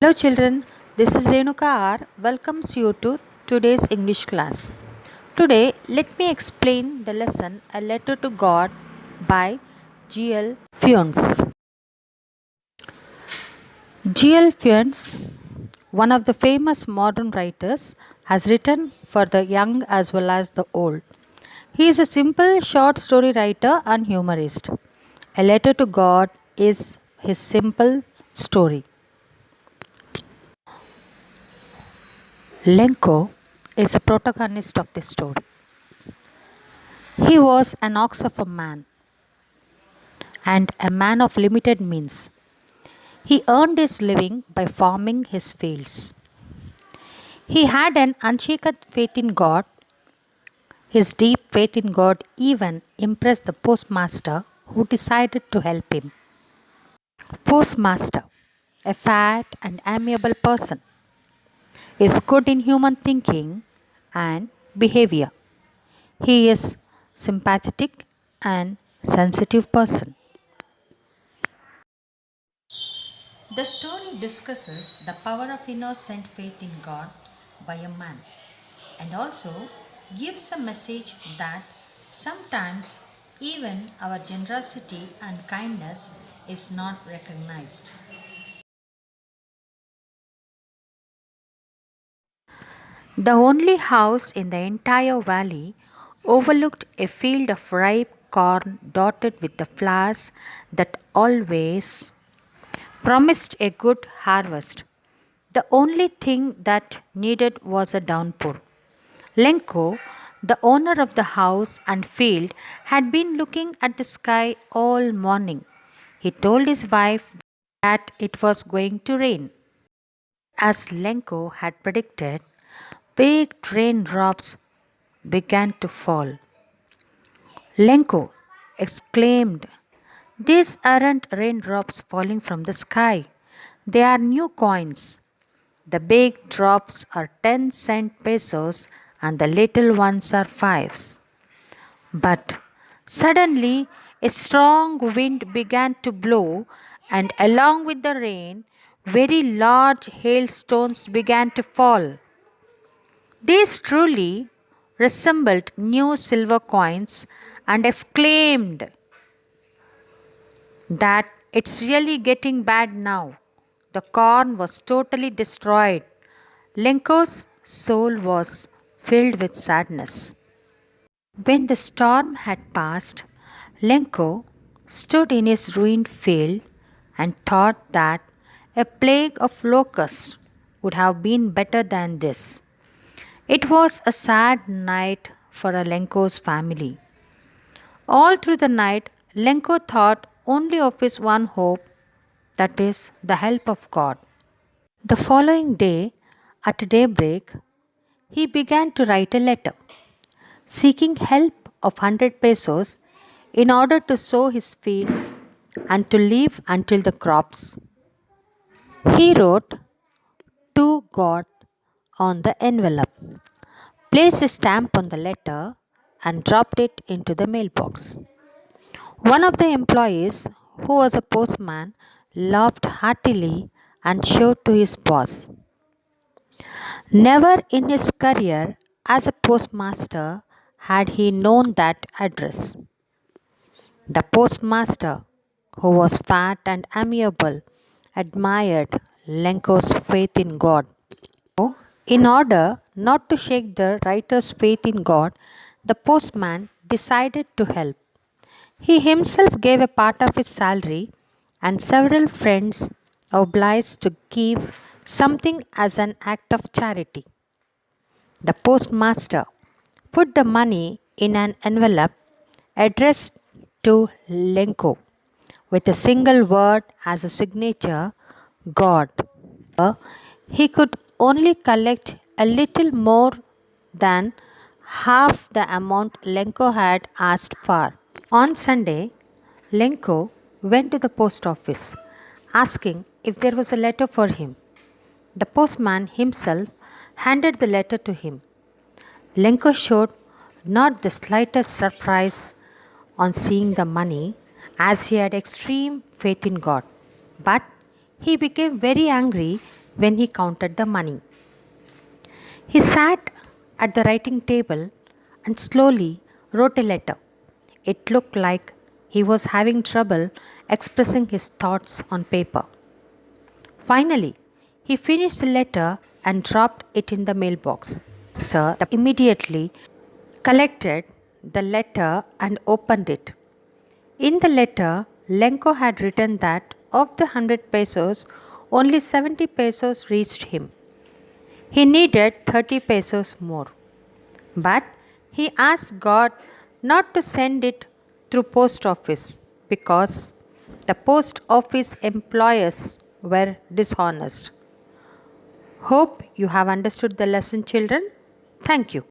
Hello children, this is Renuka R. Welcomes you to today's English class. Today, let me explain the lesson A Letter to God by G.L. Funes. G.L. Funes, one of the famous modern writers, has written for the young as well as the old. He is a simple short story writer and humorist. A Letter to God is his simple story. Lenko is the protagonist of this story. He was an ox of a man and a man of limited means. He earned his living by farming his fields. He had an unshaken faith in God. His deep faith in God even impressed the postmaster who decided to help him. Postmaster, a fat and amiable person, is good in human thinking and behavior. He is sympathetic and sensitive person. The story discusses the power of innocent faith in God by a man and also gives a message that sometimes even our generosity and kindness is not recognized. The only house in the entire valley overlooked a field of ripe corn dotted with the flowers that always promised a good harvest. The only thing that needed was a downpour. Lenko, the owner of the house and field, had been looking at the sky all morning. He told his wife that it was going to rain. As Lenko had predicted, big raindrops began to fall. Lenko exclaimed, "These aren't raindrops falling from the sky. They are new coins. The big drops are 10-cent pesos and the little ones are fives." But suddenly a strong wind began to blow, and along with the rain, very large hailstones began to fall. These truly resembled new silver coins, and exclaimed that it's really getting bad now. The corn was totally destroyed. Lenko's soul was filled with sadness. When the storm had passed, Lenko stood in his ruined field and thought that a plague of locusts would have been better than this. It was a sad night for Lenko's family. All through the night, Lenko thought only of his one hope, that is, the help of God. The following day, at daybreak, he began to write a letter, seeking help of 100 pesos in order to sow his fields and to live until the crops. He wrote to God on the envelope, placed a stamp on the letter, and dropped it into the mailbox. One of the employees, who was a postman, laughed heartily and showed to his boss. Never in his career as a postmaster had he known that address. The postmaster, who was fat and amiable, admired Lenko's faith in God. In order not to shake the writer's faith in God, the postman decided to help. He himself gave a part of his salary, and several friends obliged to give something as an act of charity. The postmaster put the money in an envelope addressed to Lenko with a single word as a signature, God. He could only collect a little more than half the amount Lenko had asked for. On Sunday, Lenko went to the post office asking if there was a letter for him. The postman himself handed the letter to him. Lenko showed not the slightest surprise on seeing the money, as he had extreme faith in God. But he became very angry when he counted the money. He sat at the writing table and slowly wrote a letter. It looked like he was having trouble expressing his thoughts on paper. Finally, he finished the letter and dropped it in the mailbox. Sir immediately collected the letter and opened it. In the letter, Lenko had written that of the 100 pesos, only 70 pesos reached him. He needed 30 pesos more. But he asked God not to send it through post office because the post office employees were dishonest. Hope you have understood the lesson, children. Thank you.